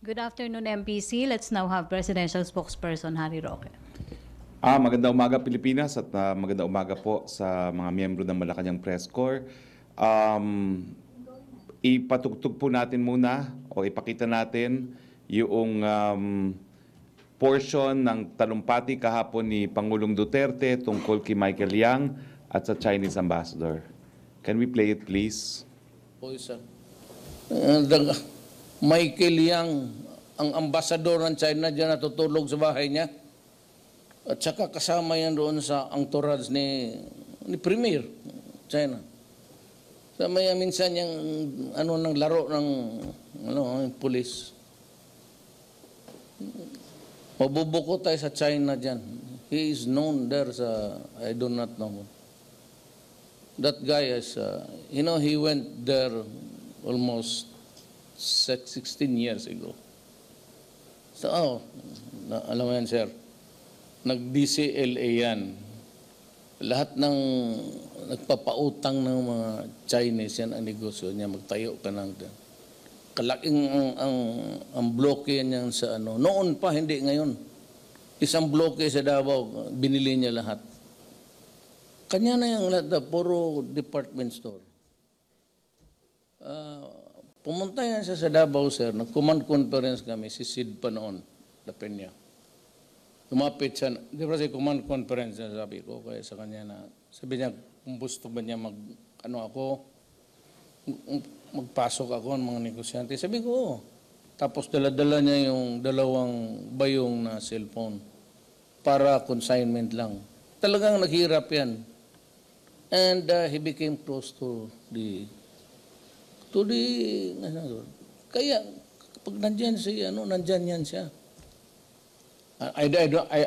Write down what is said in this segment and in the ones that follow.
Good afternoon, MPC. Let's now have Presidential Spokesperson Harry Roque. Magandang umaga Pilipinas at magandang umaga po sa mga miyembro ng Malacañang Press Corps. Ipatugtog po natin muna o ipakita natin yung portion ng talumpati kahapon ni Pangulong Duterte tungkol kay Michael Yang at sa Chinese ambassador. Can we play it, please? Po, sir. Michael Yang, ang ambasador ng China dyan natutulog sa bahay niya. At saka kasama yan doon sa entourage ni Premier China. Sama yan minsan yung ng laro ng pulis. Mabubuko tayo sa China dyan. He is known there sa, I do not know. That guy is, he went there almost 16 years ago. So, alam mo yan, sir, nag-DCLA yan. Lahat ng nagpapautang ng mga Chinese yan ang negosyo niya, magtayo ka ng kalaking ang bloke yan sa Noon pa, hindi ngayon. Isang bloke sa Davao, binili niya lahat. Kanya na yung lahat, puro department store. Pumunta yan siya sa Davao, sir. Nag-command conference kami, si Sid pa noon, La Peña. Lumapit siya, di ba si command conference na sabi ko, kaya sa kanya na, sabi niya, kung gusto ba niya magpasok ako ng mga negosyante. Sabi ko, oo. Tapos dala-dala niya yung dalawang bayong na cellphone para consignment lang. Talagang naghirap yan. And he became close to the kaya kapag nandyan siya, nandyan yan siya.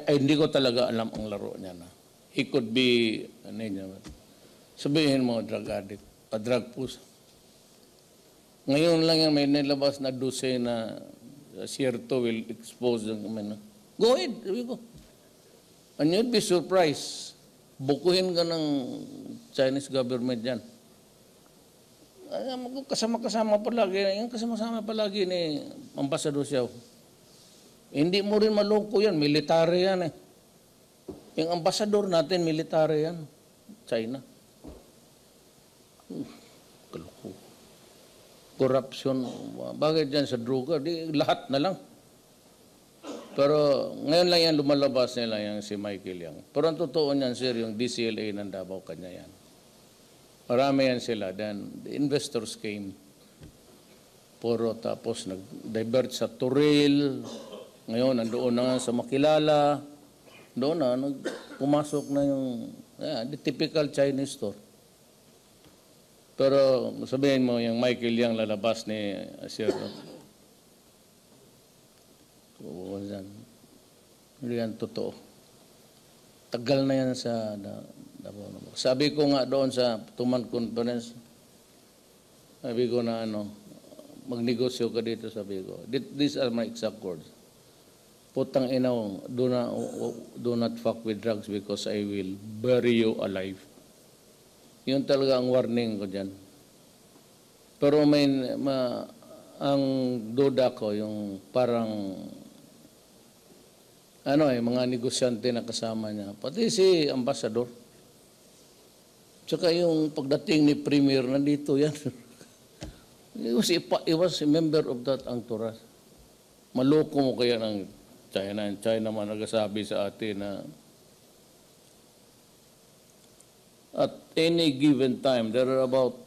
Hindi ko talaga alam ang laro niya na. He could be, sabihin mo, drug addict, pa-drug push. Ngayon lang yan, may nilabas na dose na sierto will expose them. Go ahead, sabi ko. And you'd be surprised. Bukuhin ka ng Chinese government yan. Kasama-kasama palagi. Yung kasama-kasama palagi ni Ambassador Xiao. Hindi mo rin maloko yan. Military yan eh. Yung ambassador natin, military yan. China. Kaloko. Corruption. Bakit dyan sa droga? Lahat na lang. Pero ngayon lang yan lumalabas nila yung si Michael Yang. Pero ang totoo niyan, sir, yung DCLA ng Davao, kanya yan. Marami yan sila. Then the investors came. Puro tapos nag-divert sa Turil. Ngayon, nandoon na sa Makilala. Doon na, pumasok na yung the typical Chinese store. Pero sabihin mo, yung Michael Yang lalabas ni Sir. Hindi yan totoo. Tagal na yan sa sabi ko nga doon sa Tuman Conference, sabi ko na magnegosyo ka dito, sabi ko. These are my exact words. Putang inaw, do not fuck with drugs because I will bury you alive. Yun talaga ang warning ko dyan. Pero ang duda ko, yung parang mga negosyante na kasama niya. Pati si Ambassador. Tsaka yung pagdating ni Premier, nandito yan. He was a member of that entourage. Maloko mo kaya ng China. China man nagsasabi sa atin na at any given time, there are about...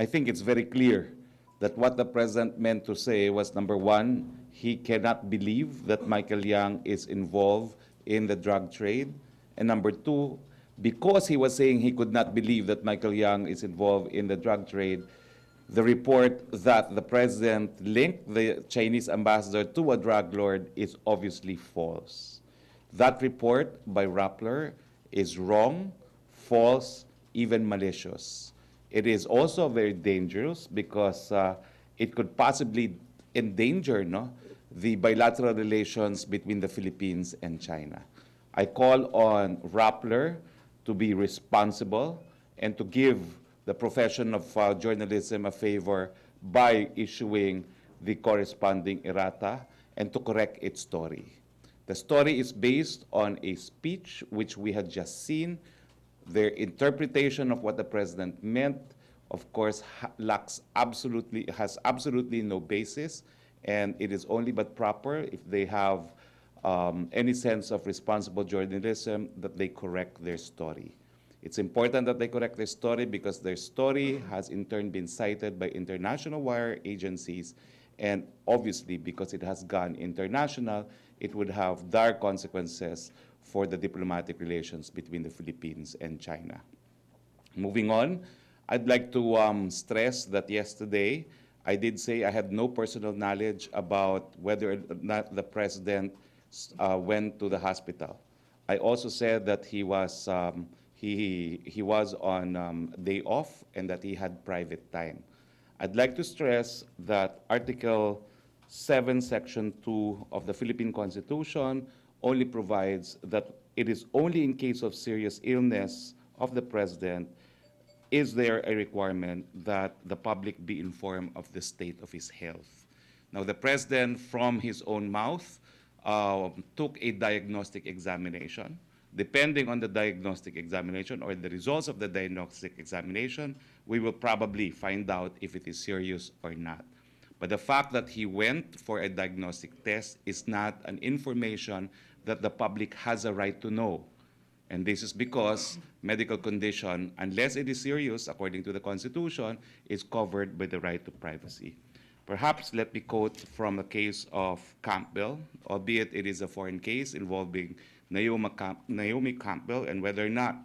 I think it's very clear that what the President meant to say was, number one, he cannot believe that Michael Yang is involved in the drug trade. And number two, because he was saying he could not believe that Michael Yang is involved in the drug trade, the report that the President linked the Chinese ambassador to a drug lord is obviously false. That report by Rappler is wrong, false, even malicious. It is also very dangerous because it could possibly endanger the bilateral relations between the Philippines and China. I call on Rappler to be responsible and to give the profession of journalism a favor by issuing the corresponding errata and to correct its story. The story is based on a speech which we had just seen. Their interpretation of what the president meant, of course, has absolutely no basis, and it is only but proper if they have any sense of responsible journalism that they correct their story. It's important that they correct their story because their story has in turn been cited by international wire agencies, and obviously because it has gone international, it would have dire consequences for the diplomatic relations between the Philippines and China. Moving on, I'd like to stress that yesterday I did say I had no personal knowledge about whether or not the president went to the hospital. I also said that he was on day off and that he had private time. I'd like to stress that Article 7, Section 2 of the Philippine Constitution only provides that it is only in case of serious illness of the president is there a requirement that the public be informed of the state of his health. Now, the president, from his own mouth, took a diagnostic examination. Depending on the diagnostic examination or the results of the diagnostic examination, we will probably find out if it is serious or not. But the fact that he went for a diagnostic test is not an information that the public has a right to know. And this is because medical condition, unless it is serious, according to the Constitution, is covered by the right to privacy. Perhaps let me quote from a case of Campbell, albeit it is a foreign case involving Naomi Campbell and whether or not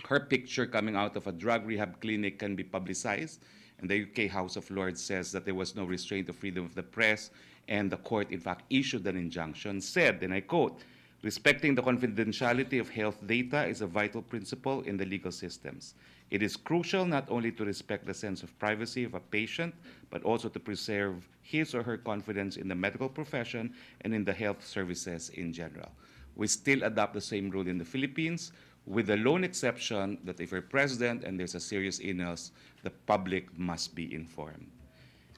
her picture coming out of a drug rehab clinic can be publicized. And the UK House of Lords says that there was no restraint of freedom of the press, and the court, in fact, issued an injunction, said, and I quote, "Respecting the confidentiality of health data is a vital principle in the legal systems. It is crucial not only to respect the sense of privacy of a patient, but also to preserve his or her confidence in the medical profession and in the health services in general." We still adopt the same rule in the Philippines, with the lone exception that if you're president and there's a serious illness, the public must be informed.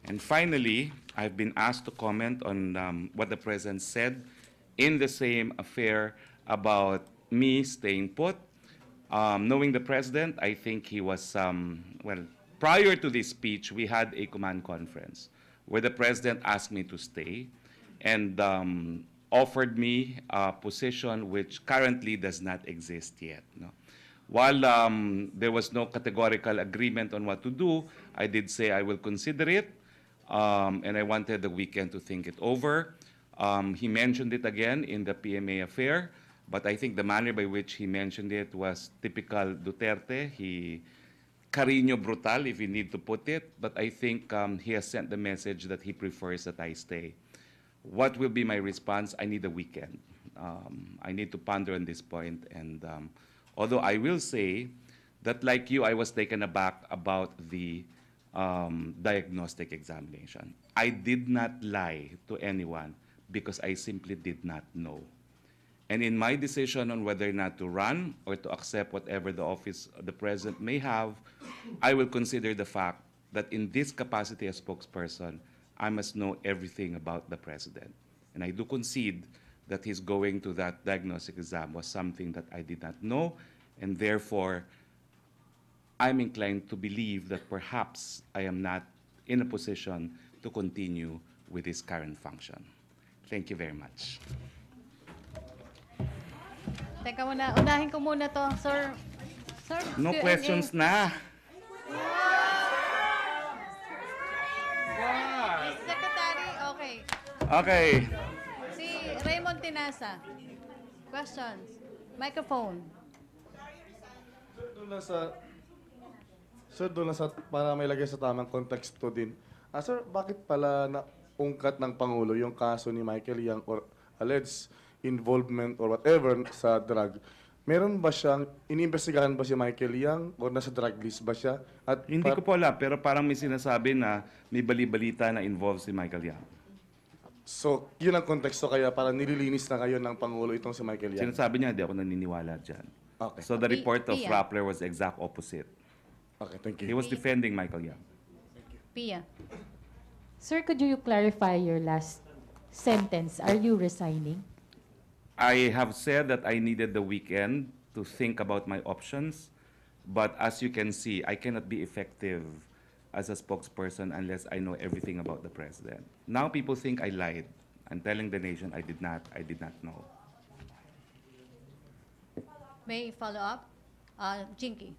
And finally, I've been asked to comment on what the president said in the same affair about me staying put. Knowing the president, I think he was, well, prior to this speech, we had a command conference where the president asked me to stay and offered me a position which currently does not exist yet. No? While there was no categorical agreement on what to do, I did say I will consider it, and I wanted the weekend to think it over. He mentioned it again in the PMA affair, but I think the manner by which he mentioned it was typical Duterte. He cariño brutal, if you need to put it, but I think he has sent the message that he prefers that I stay. What will be my response? I need a weekend. I need to ponder on this point, and although I will say that, like you, I was taken aback about the diagnostic examination. I did not lie to anyone because I simply did not know. And in my decision on whether or not to run or to accept whatever the office the president may have, I will consider the fact that in this capacity as spokesperson, I must know everything about the president. And I do concede that his going to that diagnostic exam was something that I did not know, and therefore, I'm inclined to believe that perhaps I am not in a position to continue with his current function. Thank you very much. Teka muna, unahin ko muna to, sir. Sir, No Q&A. questions na. Secretary, okay. Okay. Si Raymond Tinasa. Questions. Microphone. Doon lang sa, para may lagay sa tamang konteksto din. Sir, bakit pala naungkat ng Pangulo yung kaso ni Michael Yang or alleged involvement or whatever sa drug? Meron ba siyang, iniimbestigahan ba si Michael Yang or nasa drug list ba siya? At Hindi ko po alam, pero parang may sinasabi na may bali-balita na involved si Michael Yang. So, yun ang konteksto kaya para nililinis na kayo ng Pangulo itong si Michael Yang? Sinasabi niya, di ako naniniwala dyan. Okay. So the report of Pia. Rappler was the exact opposite. Okay, thank He you. was defending Michael Yang. Pia. Sir, could you clarify your last sentence? Are you resigning? I have said that I needed the weekend to think about my options, but as you can see, I cannot be effective as a spokesperson unless I know everything about the president. Now people think I lied. I'm telling the nation I did not. I did not know. May I follow up? Jinky.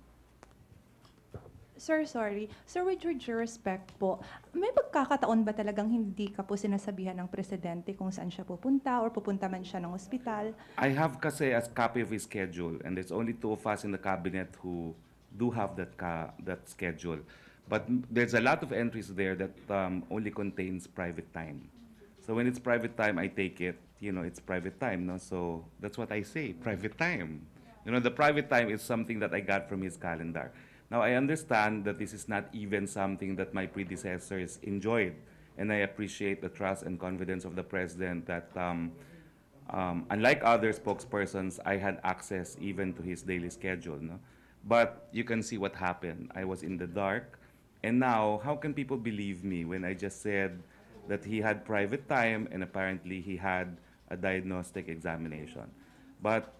Sir, sorry. Sir, with your due respect po, may pagkakataon ba talagang hindi ka po sinasabihan ng presidente kung saan siya pupunta or pupunta man siya ng ospital? I have kasi a copy of his schedule, and there's only two of us in the cabinet who do have that schedule. But there's a lot of entries there that only contains private time. So when it's private time, I take it, it's private time, no? So that's what I say, private time. The private time is something that I got from his calendar. Now, I understand that this is not even something that my predecessors enjoyed, and I appreciate the trust and confidence of the president that, unlike other spokespersons, I had access even to his daily schedule. No? But you can see what happened. I was in the dark, and now, how can people believe me when I just said that he had private time and apparently he had a diagnostic examination? But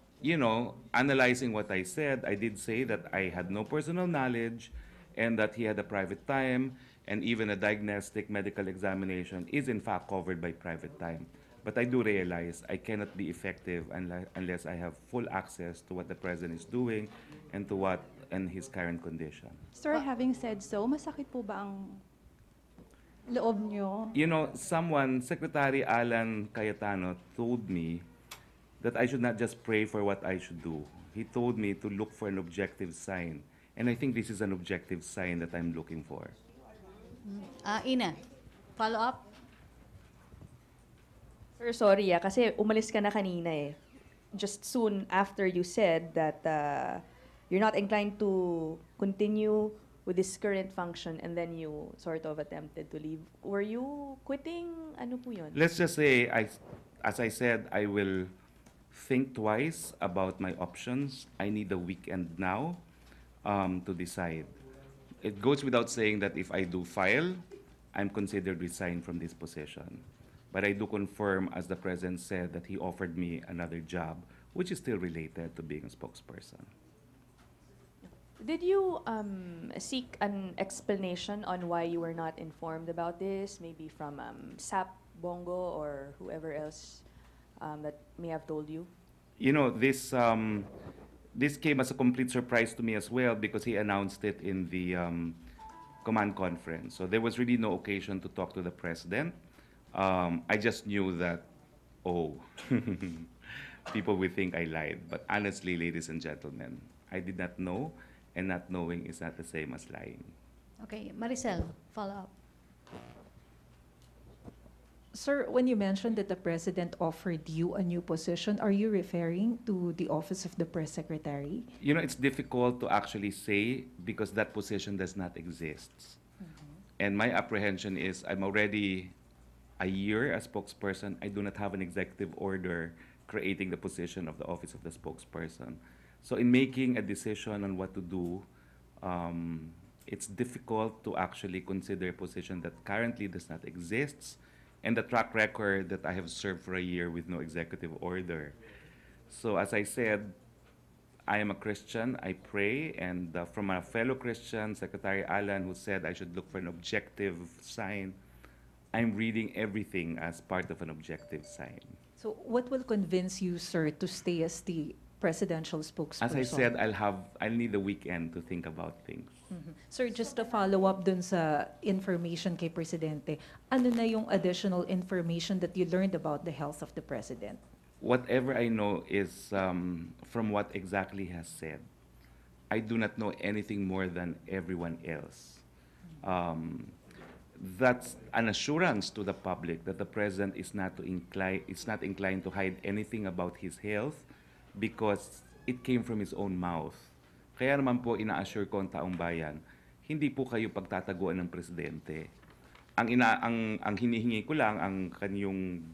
analyzing what I said, I did say that I had no personal knowledge and that he had a private time, and even a diagnostic medical examination is in fact covered by private time. But I do realize I cannot be effective unless I have full access to what the president is doing and to what and his current condition. Sir, having said so, masakit po ba ang loob nyo? Secretary Alan Cayetano told me that I should not just pray for what I should do. He told me to look for an objective sign. And I think this is an objective sign that I'm looking for. Ina, follow up? Sir, sorry kasi umalis ka na kanina eh. Just soon after you said that you're not inclined to continue with this current function and then you sort of attempted to leave. Were you quitting? Ano po yun? Let's just say, as I said, I will think twice about my options. I need a weekend now to decide. It goes without saying that if I do file, I'm considered resigned from this position. But I do confirm, as the president said, that he offered me another job, which is still related to being a spokesperson. Did you seek an explanation on why you were not informed about this? Maybe from SAP, Bongo, or whoever else that may have told you? This came as a complete surprise to me as well because he announced it in the command conference. So there was really no occasion to talk to the president. I just knew that, people will think I lied. But honestly, ladies and gentlemen, I did not know, and not knowing is not the same as lying. Okay, Maricel, follow up. Sir, when you mentioned that the president offered you a new position, are you referring to the office of the press secretary? It's difficult to actually say because that position does not exist. And my apprehension is I'm already a year as spokesperson. I do not have an executive order creating the position of the office of the spokesperson. So in making a decision on what to do, it's difficult to actually consider a position that currently does not exist and the track record that I have served for a year with no executive order. So as I said, I am a Christian, I pray, and from a fellow Christian, Secretary Alan, who said I should look for an objective sign, I'm reading everything as part of an objective sign. So what will convince you, sir, to stay as the presidential spokesperson? As I said, I'll need a weekend to think about things. Sir, just to follow up dun sa information kay Presidente, ano na yung additional information that you learned about the health of the President? Whatever I know is from what exactly he has said. I do not know anything more than everyone else. That's an assurance to the public that the president is not inclined to hide anything about his health because it came from his own mouth. Kaya naman po ina-assure ko ang taong bayan, hindi po kayo pagtataguan ng presidente. Ang hinihingi ko lang ang kanyang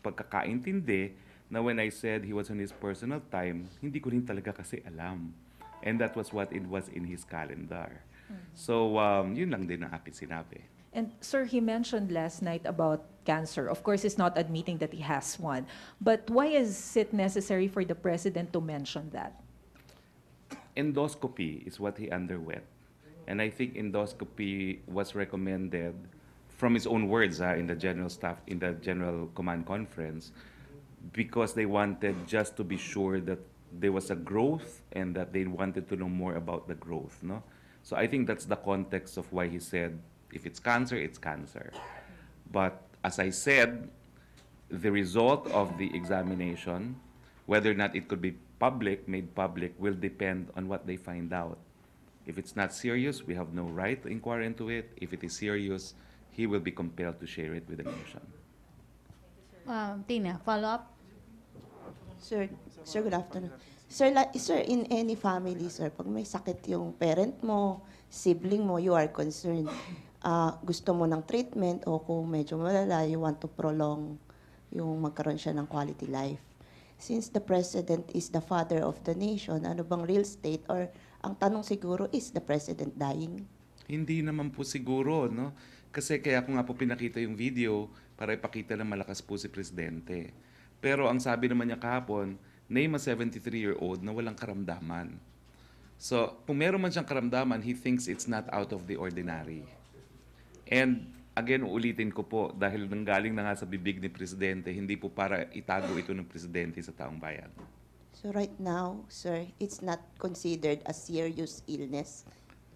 pagkakaintindi na when I said he was on his personal time, hindi ko rin talaga kasi alam. And that was what it was in his calendar. So, yun lang din ang akin sinabi. And sir, he mentioned last night about cancer. Of course, he's not admitting that he has one. But why is it necessary for the president to mention that? Endoscopy is what he underwent. And I think endoscopy was recommended from his own words in the general command conference, because they wanted just to be sure that there was a growth and that they wanted to know more about the growth, no? So I think that's the context of why he said, if it's cancer, it's cancer. But as I said, the result of the examination, whether or not it could be made public, will depend on what they find out. If it's not serious, we have no right to inquire into it. If it is serious, he will be compelled to share it with the nation. Tina, follow up? Sir, good afternoon. Sir, in any family, sir, pag may sakit yung parent mo, sibling mo, you are concerned. Gusto mo ng treatment o kung medyo malala, you want to prolong yung magkaroon siya ng quality life. Since the president is the father of the nation, ano bang real state, or ang tanong siguro, is the president dying? Hindi naman po siguro, no? Kasi kaya ko nga po pinakita yung video para ipakita na malakas po si Presidente. Pero ang sabi naman niya kahapon, name a 73-year-old na walang karamdaman. So, kung meron man siyang karamdaman, he thinks it's not out of the ordinary. And again, uulitin ko po, dahil nanggaling na nga sa bibig ni Presidente, hindi po para itago ito ng Presidente sa taong bayan. So right now, sir, it's not considered a serious illness.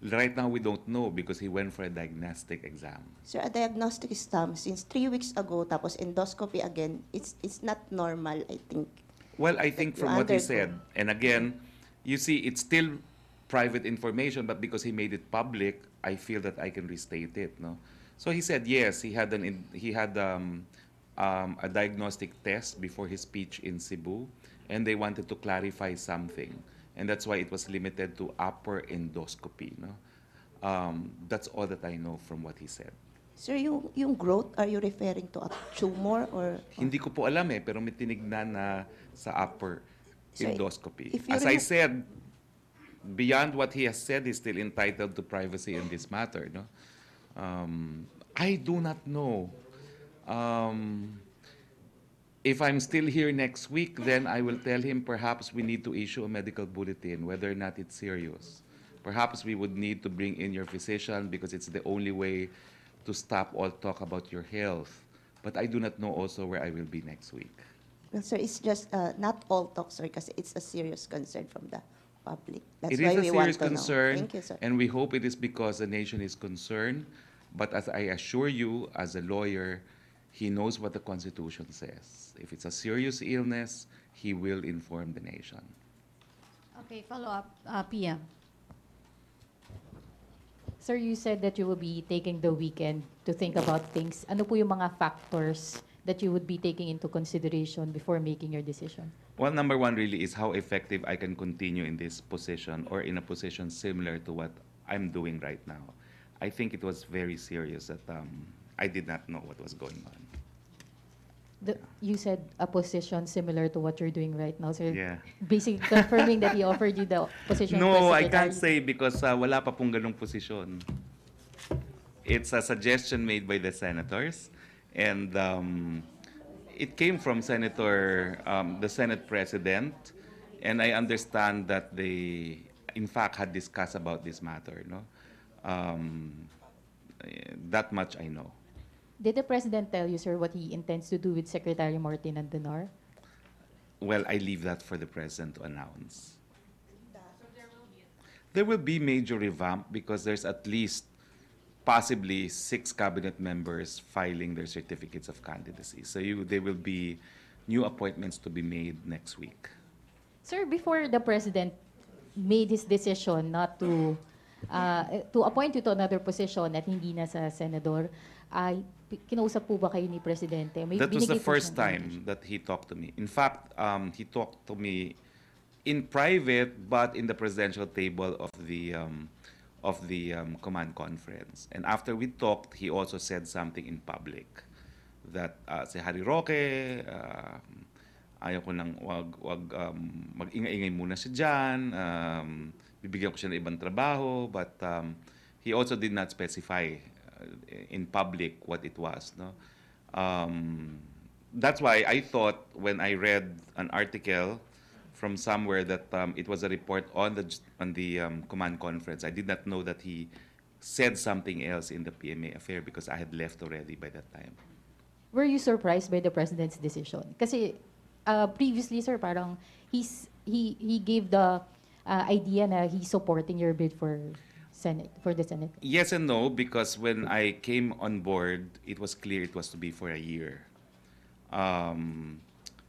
Right now, we don't know because he went for a diagnostic exam. Sir, a diagnostic exam since 3 weeks ago, tapos endoscopy again, it's not normal, I think. Well, I think You from what he undergo. said, and again, you see, it's still private information, but because he made it public, I feel that I can restate it, no? So he said yes, he had a diagnostic test before his speech in Cebu, and they wanted to clarify something, and that's why it was limited to upper endoscopy, no? That's all that I know from what he said. Sir, yung growth, are you referring to a tumor or? Hindi ko po alam pero may tinignan na sa upper So, endoscopy. if you As I remove- said, beyond what he has said, he's still entitled to privacy in this matter, no? I do not know. If I'm still here next week, then I will tell him perhaps we need to issue a medical bulletin, whether or not it's serious. Perhaps we would need to bring in your physician because it's the only way to stop all talk about your health. But I do not know also where I will be next week. Well, sir, it's just not all talk, sir, kasi it's a serious concern from the public. That's It why is a we want serious to concern, know. Thank you, sir. and we hope it is because the nation is concerned. But as I assure you, as a lawyer, he knows what the Constitution says. If it's a serious illness, he will inform the nation. Okay, follow up. Pia. Sir, you said that you will be taking the weekend to think about things. Ano po yung mga factors that you would be taking into consideration before making your decision? Well, number one really is how effective I can continue in this position or in a position similar to what I'm doing right now. I think it was very serious that I did not know what was going on. You said a position similar to what you're doing right now, sir. Yeah. Basically confirming that he offered you the position of No, I Secretary. can't say because wala pa pong ganung posisyon. It's a suggestion made by the senators, and it came from the Senate President, and I understand that they, in fact, had discussed about this matter. No, that much I know. Did the President tell you, sir, what he intends to do with Secretary Martin Andonar? Well, I leave that for the President to announce. There will be major revamp because there's at least possibly 6 cabinet members filing their certificates of candidacy. So there will be new appointments to be made next week. Sir, before the President made his decision not to appoint you to another position at hindi na sa senador, kinausap po ba kayo ni Presidente? That was the binigay po first siyang time that he talked to me. In fact, he talked to me in private, but in the presidential table of the command conference. And after we talked, he also said something in public that si Harry Roque, ayaw ko nang wag mag-ingay-ingay muna siya dyan, bibigyan ko siya ng ibang trabaho, but he also did not specify in public what it was. No, that's why I thought when I read an article from somewhere that it was a report on the command conference. I did not know that he said something else in the PMA affair because I had left already by that time. Were you surprised by the president's decision? Kasi previously, sir, parang he gave the idea na he's supporting your bid for the Senate. Yes and no, because when I came on board, it was clear it was to be for a year.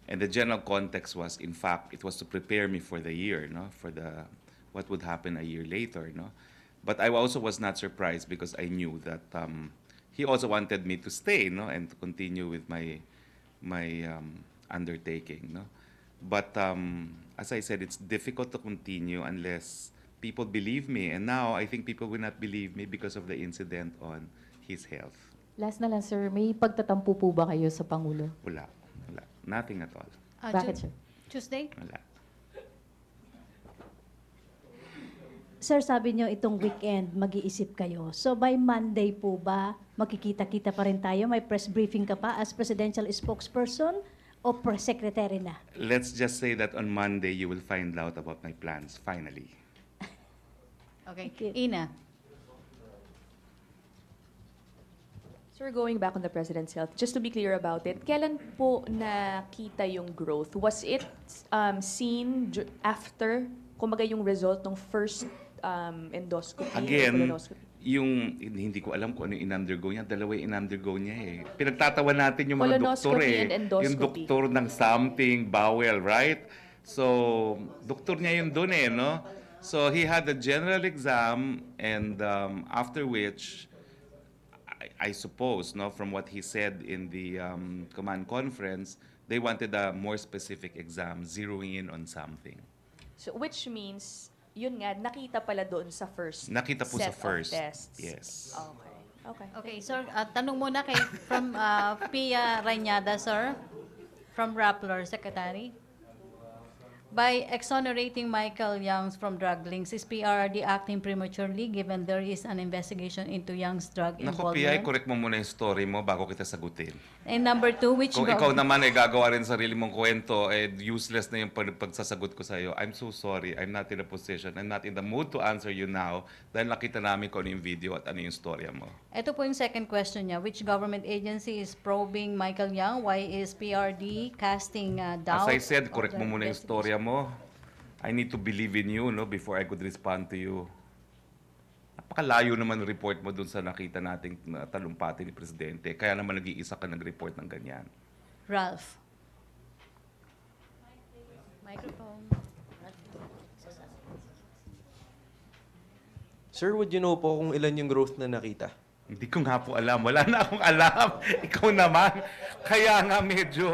And the general context was, in fact, it was to prepare me for the year, no, for what would happen a year later, no. But I also was not surprised because I knew that he also wanted me to stay, no, and to continue with my undertaking, no. But as I said, it's difficult to continue unless people believe me. And now I think people will not believe me because of the incident on his health. Last na lang, sir, may pagtatampo po ba kayo sa Pangulo? Wala. Nothing at all. Bakit, sir? Tuesday? Wala. Sir, sabi niyo itong weekend mag-iisip kayo. So by Monday po ba makikita-kita pa rin tayo? May press briefing ka pa as presidential spokesperson o press secretary na? Let's just say that on Monday you will find out about my plans, finally. Okay. Okay. Ina. Sir, going back on the President's health, just to be clear about it, kailan po nakita yung growth? Was it seen after, kumbaga yung result ng first endoscopy? Again, colonoscopy? hindi ko alam kung ano yung in-undergo niya. Dalawa yung in-undergo niya eh. Pinagtatawa natin yung mga doktor Colonoscopy eh. and endoscopy. Yung doktor ng something, bowel, right? So, doktor niya yun dun eh, no? So, he had a general exam and after which, I suppose, no, from what he said in the command conference, they wanted a more specific exam, zeroing in on something. So, which means, yun nga, nakita pala doon sa first Nakita po set sa first. of tests. Yes. Okay. Okay, sir, tanong muna kay from Pia Rañada, sir, from Rappler, Secretary. By exonerating Michael Young from drug links, is PRRD acting prematurely given there is an investigation into Young's drug Naku, Pia, involvement? correct mo muna yung story mo bago kita sagutin. And number two, which Kung ikaw naman ay gagawa rin sarili mong kwento, useless na yung pagsasagot ko sa'yo, I'm so sorry. I'm not in a position. I'm not in the mood to answer you now dahil nakita namin kung ano yung video at ano yung storya mo. Ito po yung second question niya. Which government agency is probing Michael Young? Why is PRD casting doubt? As I said, correct on mo the muna yung storya mo. I need to believe in you, no, before I could respond to you. Napakalayo naman ng report mo dun sa nakita nating talumpati ni Presidente. Kaya naman nag-iisa ka nag-report ng ganyan. Ralph. Microphone. Sir, would you know po kung ilan yung growth na nakita? Hindi ko nga po alam. Wala na akong alam. Ikaw naman. Kaya nga medyo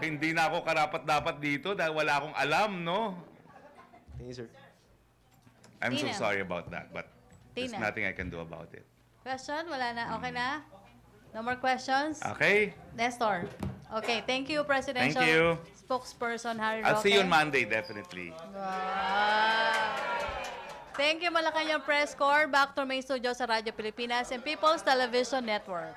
hindi na ako karapat-dapat dito dahil wala akong alam, no? Thank you, sir. I'm so Tina. sorry about that, but there's Tina. nothing I can do about it. Question? Wala na? Okay na? No more questions? Okay? Nestor. Okay, thank you, Presidential Thank you. Spokesperson Harry I'll Roque. see you on Monday, definitely. Wow. Thank you, Malacañang Press Corps. Back to main studio sa Radyo Pilipinas and People's Television Network.